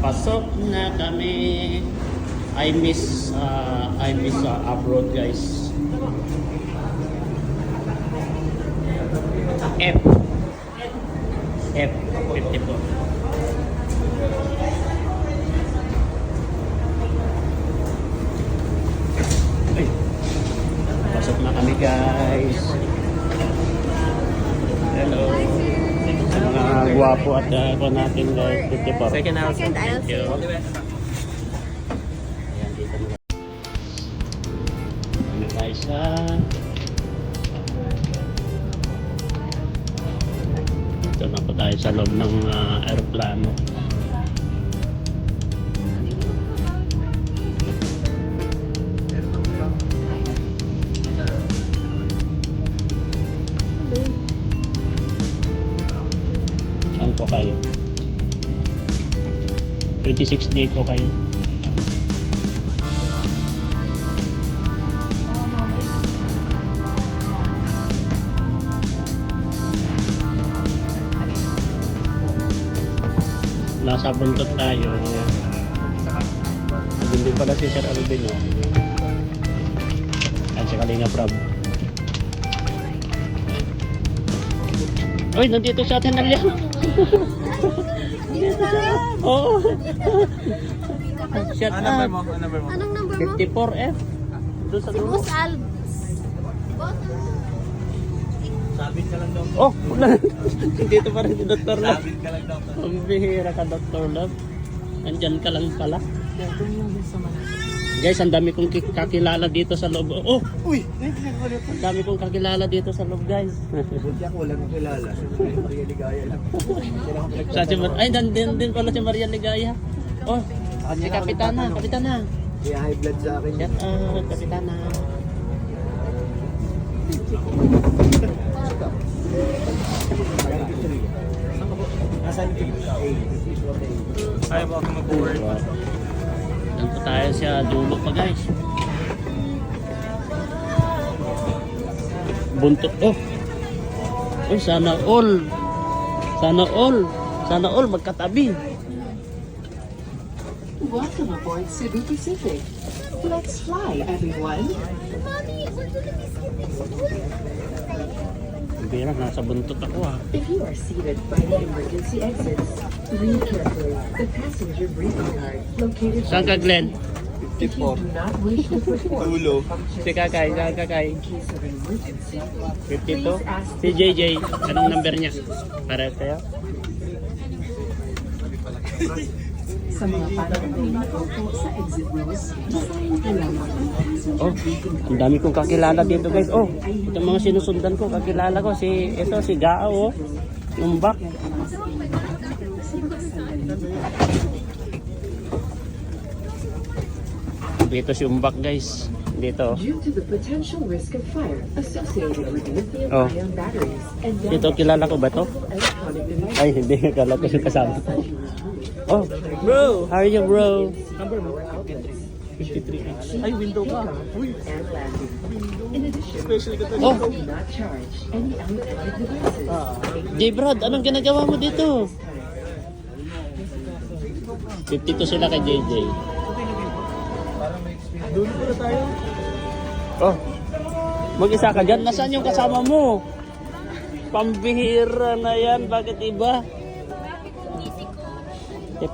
Papasok na kami. I miss abroad, guys. F 54. Ay, pasok na kami, guys. Hello. Mga guwapo at ako natin, guys. 54. Second aisle. Second aisle. Thank you. Ayan, dito na. Ano tayo sa... Ito na po tayo sa loob ng aeroplano. Saan po kayo? 26 day po kayo. Nasa buntot tayo. Hindi pala si Sir Alvin. At si Kalinga Prab. Uy, nandito sa atin na liyan. Oo. Shut Ano up. number mo? Ano number mo? Anong number mo? 54F. Doon sa Si dulo. Boss Al. Sabit ka lang daw. Oh, wala. Dito pa rin si Dr. Love. Sabit ka lang daw. Ang bihira ka, Dr. Love. Nandyan ka lang pala. Guys, ang dami kong kakilala dito sa loob. Oh, Uy! ang dami kong kakilala dito sa loob, guys. Buti ako walang kilala. Maria Ligaya lang. Sa si Ay, din pala si Maria Ligaya. Oh, si Kapitana, Kapitana. Kaya high blood sa akin. Shout out, Kapitana. Nasaan yung Ay, welcome aboard. Doon po tayo sa dulo pa, guys. Buntot. Oh, oh, sana all. Sana all. Sana all magkatabi. Welcome aboard Cebu Pacific. Let's fly, everyone. Mommy, we're gonna be skipping school. Bira, nasa buntot ako ah. If you are seated by the emergency exits, read carefully the passenger briefing card located Saan ka, Glenn? If you do not wish to perform Tulo. Si Kakay, saan Kakay? in case of an emergency, 52? Si JJ, anong number niya? Para kayo? sa mga panahon na po sa exit rows, design ka lamang ang passenger Oh, briefing card. ang dami kong kakilala dito, guys. Oh, itong mga sinusundan ko, kakilala ko. Si Gao, oh. Yung back. Dito si Umbak, guys. Dito. Due to the potential risk of fire associated with lithium-ion batteries and Dito, kilala ko ba to? electronic devices, Ay, hindi. Akala ko yung kasama. Oh, bro! How are you, bro? Number mo? 53H. Ay, window ka. Uy. and landing. In addition, Special ka to. Oh, do not charge any electronic devices. J-Brad, anong ginagawa mo dito? 52 sila kay JJ. Dulo pala tayo. Oh, mag-isa ka dyan. Nasaan yung kasama mo? Pambihira na yan. Bakit iba?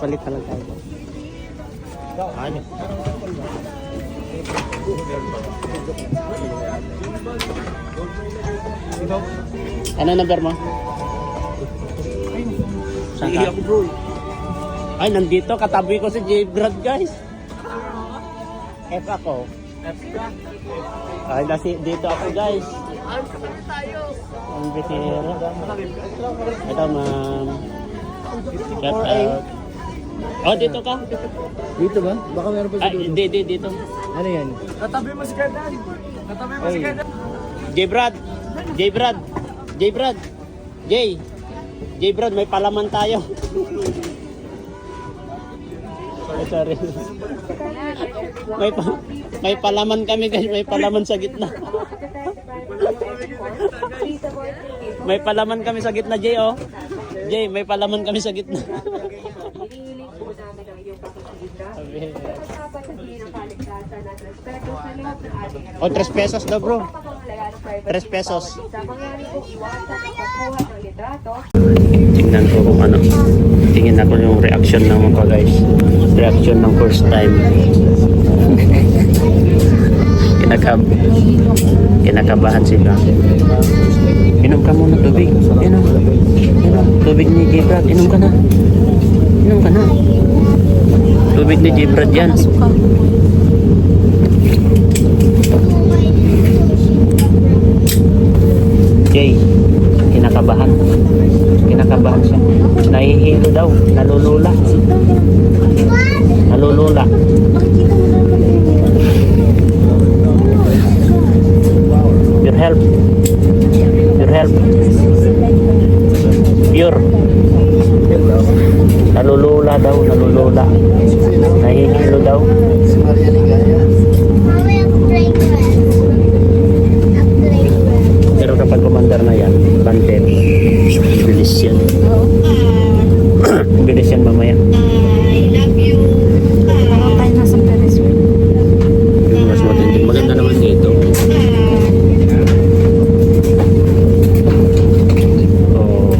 Palit ka lang tayo. Ano? Ikaw? Ano number mo? Saan Iiyak ka? ako bro. Ay, nandito. Katabi ko si J-Brad, guys. F ako. Ay, dito ako, guys. Ang bihira. Ito, ma'am. Shout out. Oh, dito ka? Dito ba? Baka meron pa Ay, dito. Ano yan? Katabi mo si Cardan. Katabi mo si Cardan. J-Brad. J-Brad, may palaman tayo. Ay, sorry. May palaman kami, guys. May palaman sa gitna. May palaman kami sa gitna, Jay, oh. Jay, may palaman kami sa gitna. Hinihiling po namin ang iyong pakikita. Pagkakasapat sa hili ng kaligtasan at respeto sa loob ng ating O, 3 pesos daw bro. pangangalagaan ng privacy 3 pesos. ng bawat isa. Mangyari po iwasan ang pagkuha ng litrato. Tingnan ko kung ano. Tingin ako yung reaction ng mga guys. Reaction ng first time. Kinakabahan sila. Inom ka muna tubig. Inom. Tubig ni Jibrad. Inom ka na. Inom ka na. Tubig ni Jibrad yan. Jay, kinakabahan. Kinakabahan siya. Nahihilo daw. Nalulula. Nalulula. Your help. Your help. Pure. Nalulula daw. Nalulula. Nahihilo daw. Mommy, I'm playing well. I'm playing well. Pero kapag kumandar na yan, bante, bilis yan. Bilis yan mamaya. Mas matindi. Maganda naman dito. Oh.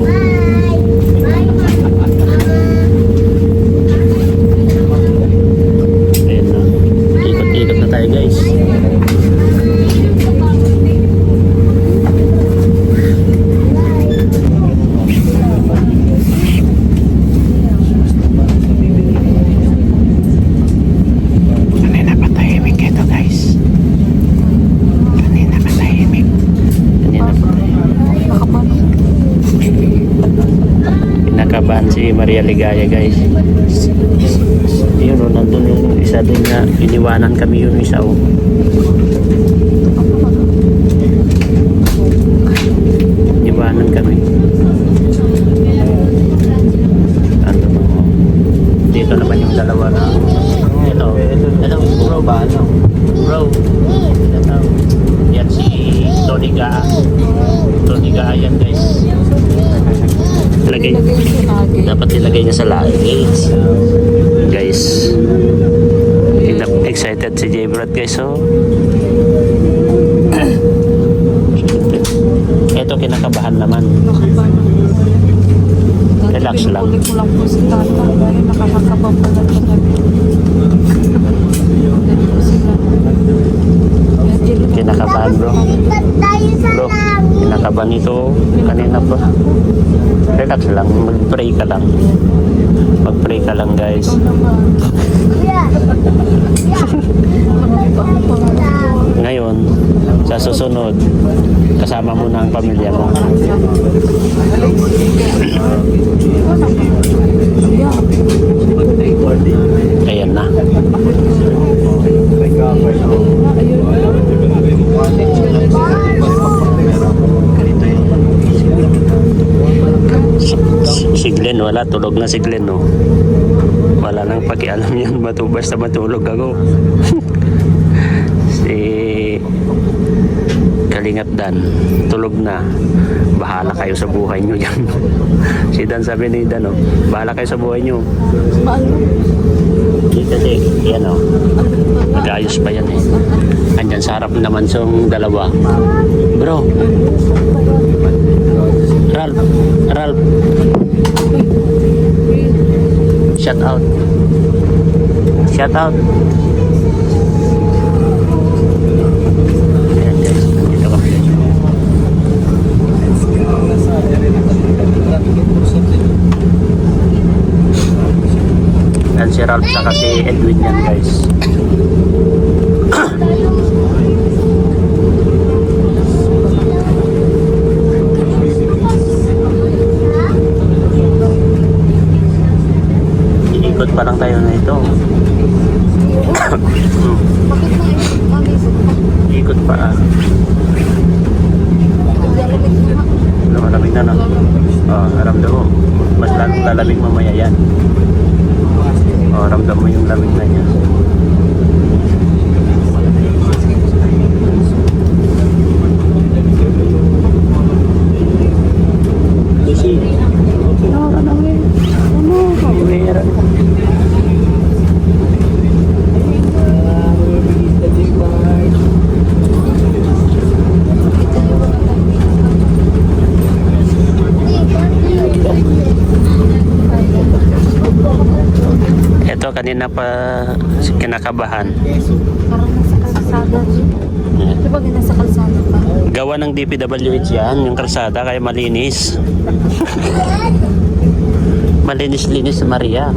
Ayan na. Ikot-ikot na tayo guys. Kanina patahimik ito guys. Kanina patahimik. Kanina patahimik. Kinakabahan si Maria Ligaya guys. Yun o, nandun yung isa dun na iniwanan kami yun isa o. Iniwanan kami. Ano o. Dito naman yung dalawa na. Ito. Ito. Bro ba? Ano? Bro. Ito. Yan si Tony Gaa. Tony Gaa yan guys. Ilagay. Dapat ilagay niya sa luggage. Guys. Excited si J-Brad guys. So. Ito kinakabahan naman. Relax lang. Kulit ko lang po si Tata. Ngayon nakakabang pala sa kami. Kulit po sila. Kinakabahan bro. Lipat tayo sa Bro, langit. kinakabahan ito kanina bro. Relax lang. Mag-pray ka lang. Mag-pray ka lang guys. Yeah. Ngayon, sa susunod, kasama mo na ang pamilya mo. Ayan na. Si Glenn, wala. Tulog na si Glenn, no? Wala nang pakialam yan. Basta matulog ako. Si Kalingap Dan, tulog na. Bahala kayo sa buhay nyo yan. Si Dan sabi ni Dan, no? Bahala kayo sa buhay nyo. Kasi, yan o. Nag-ayos pa yan eh. Andyan sa harap naman yung dalawa. Bro. Ralph. Shout out. Shout out. Ayan guys, nandito kami. Yan si Ralph saka si Edwin yan guys. Iikot pa lang tayo na ito. Ikot pa malamig na no? Naramdam mo. Mas lalong lalamig mamaya yan. Ramdam mo yung lamig na niya. Kasi sinara namin. Ano? Kamera. Ito kanina pa kinakabahan. Parang nasa kalsada. Di ba nasa kalsada pa? Gawa ng DPWH yan, yung kalsada, kaya malinis. Malinis-linis sa Maria.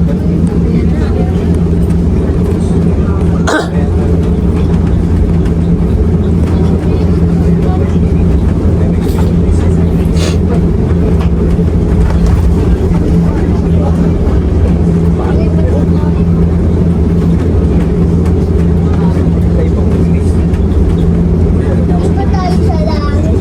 Di ba tayo sa langit?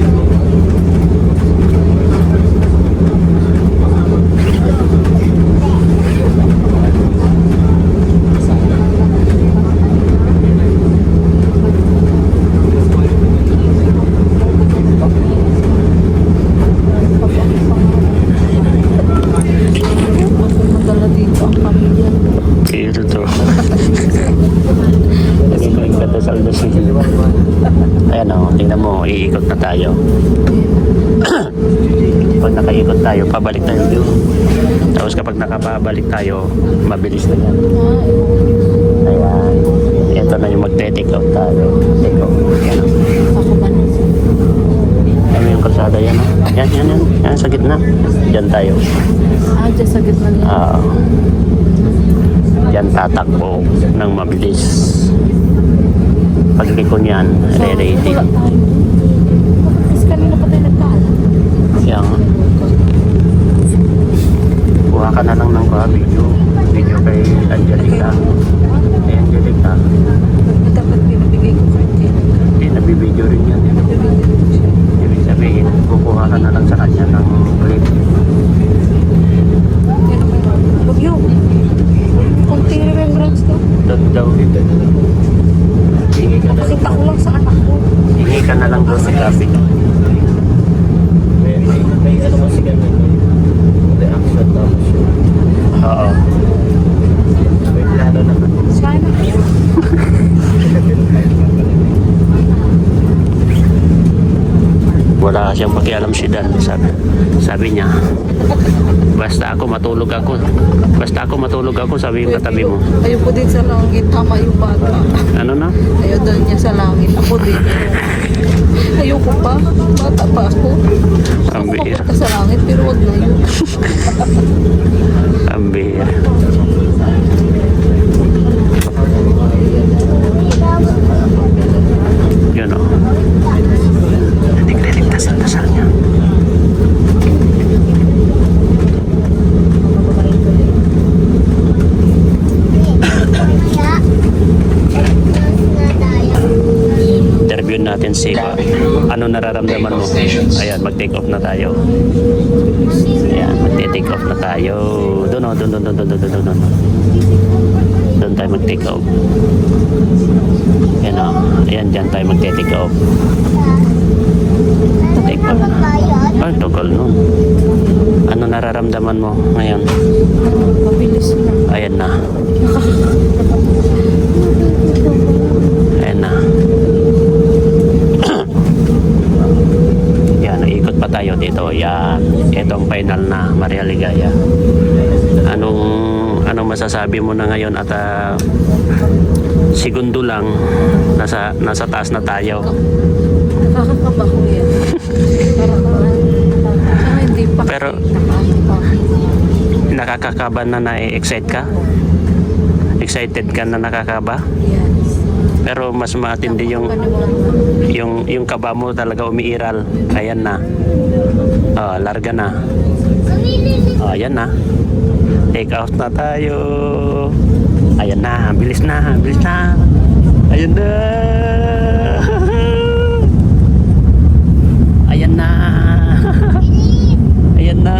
Madala dito ang pamilya. Ito to. Ganun ba yung kadasal-dasal? Ayan o, tingnan mo, iikot na tayo. Pag nakaikot tayo, pabalik tayo doon. Tapos kapag nakapabalik tayo, mabilis na yan. Ayan. Ito na yung magte-take out tayo. Take out. Yan o. Ako ba na? Ano yung kalsada yan o. Yan, yan, yan. Yan sa gitna. Diyan tayo. Dyan sa gitna niya. Diyan tatakbo ng mabilis. Pagliko niyan, re-rating. Wala tayo. Kasi kanina pa tayo nagkaalam. Yan. Kuha ka na lang ng video. Video kay Angelica. Kay Angelica. Dapat pinabigay ko kay Jen. Hindi, nabibideo rin yan. Ibig sabihin, kukuha ka na lang sa kanya ng clip. Huwag yun. Kunting remembrance to. Doon daw. Hingi ka na lang. Pakita ko lang sa anak ko. Hingi ka na lang doon sa gabi. May ano kasi ganun. Reaction tapos yun. Oo. May plano naman. Sana. Wala siyang pakialam si Dan. Sabi niya, basta ako matulog ako, sabi yung katabi mo. Ayaw ko din sa langit. Tama yung bata. Ano na? Ayaw daw niya sa langit. Ako din. Ayaw ko pa. Bata pa ako. Gusto Ang ko bihira. mapunta sa langit pero wag na yun. Ang bihira. Yun o. Hindi ka liligtas ang dasal niya. Interview natin si ano nararamdaman mo. Ayan, mag-take off na tayo. Ayan, mag-take off na tayo. Doon. Doon tayo mag-take off. Ayan o. Ayan, dyan tayo mag-take off. Take off na. Ay, tagal nun. Ano nararamdaman mo ngayon? Mabilis na. Ayan na. Ayan na. Yan, ikot pa tayo dito. Yan. Itong final na Maria Ligaya. Anong masasabi mo na ngayon at segundo lang nasa taas na tayo. Nakakakabaho yan. Parang hindi pa Pero nakakakaba na na-excite ka? Excited ka na nakakaba? Yes. Pero mas matindi yung kaba mo talaga umiiral. Ayan na. Oh, larga na. Oh, ayan na. Take out na tayo. Ayan na, bilis na. Ayan na. Ayan na. Ayan na.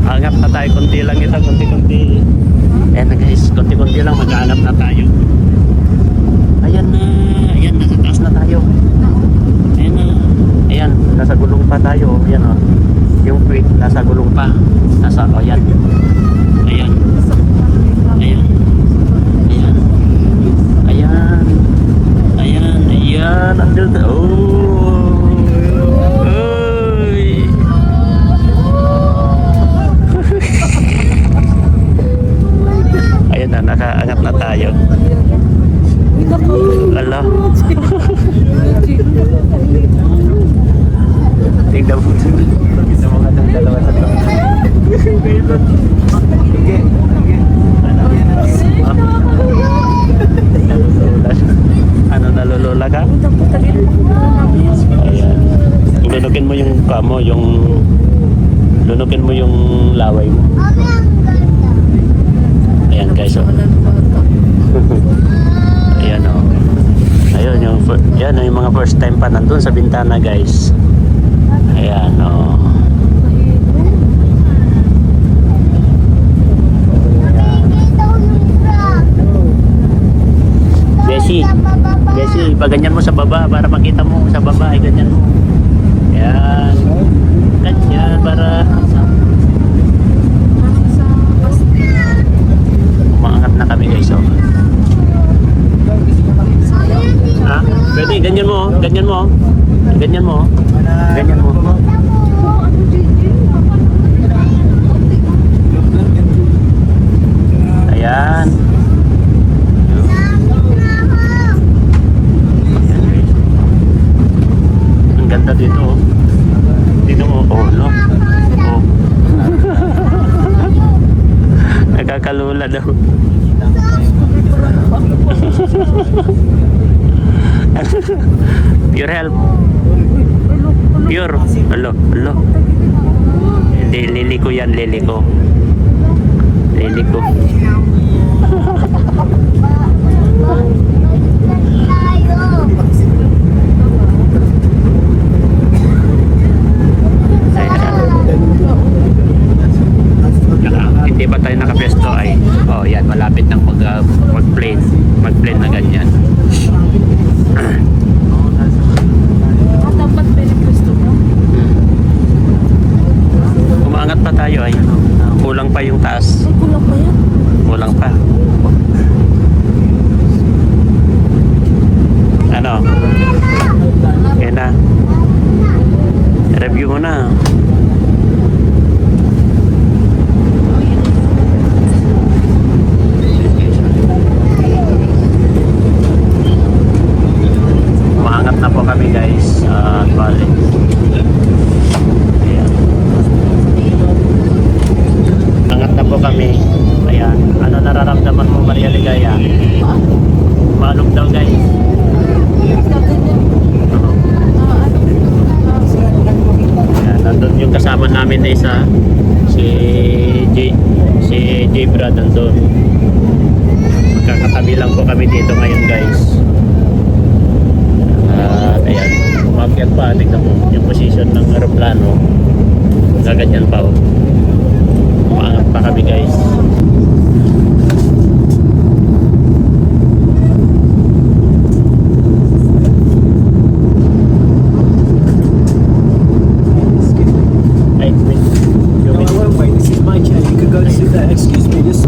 Angat na tayo, konti lang ito, konti. Ayan na guys, konti lang, mag-aanap na tayo. Ayan na, nasa taas na tayo. Ayan na. Ayan, nasa gulong pa tayo. Ayan o. Yung crate, nasa gulong pa. Ayan. Ayan. Ayan. Ayan. Ayan. Ayan. Ayan. Andil na. Oh. Oy. Ayan na nakaangat na tayo. Ala. Tingnan mo. Tingnan mo nga ng dalawa sa to. Ano, nalulula ka? Ayan. Lunukin mo yung kamo, lunukin mo yung laway mo. Ayan guys, oh. Ayan, oh. Ayun, yan yung mga first time pa nandun sa bintana, guys. Ayan, oh. Beshi, paganyan mo sa baba para makita mo sa baba, ay ganyan mo. Ayan. Ganyan para umaangat na kami, guys, oh. Ha? Pwede, ganyan mo, ganyan mo. Ganyan mo. Ganyan mo. Ayan. Ang ganda dito, oh. Dito mo, oh, no. Oh. Nakakalula daw. Pure help. Pure. Alo, alo. Liliko yan, liliko. Liliko. Hindi pa tayo nakapesto ay, oh yan, malapit nang mag-plane na ganyan. Dapat pinipwesto mo. Umaangat pa tayo ay, kulang pa yung taas. Ay, kulang pa yan. Kulang pa. Ano? Yan na. Review mo na. Umaangat na po kami, guys. Balik. Ayan. Angat na po kami. Ayan. Ano nararamdaman mo, Maria Ligaya? Maalog daw, guys. Ayan, nandun yung kasama namin na isa. Si J. Brad nandun. Magkakatabi lang po kami dito ngayon, guys. At ayan, umakyat pa. Tignan mo yung position ng aeroplano. Gaganyan pa, oh. Umaangat pa kami, guys. Ay, wait. Wait, this is my chair. You can go sit there. Excuse me, this.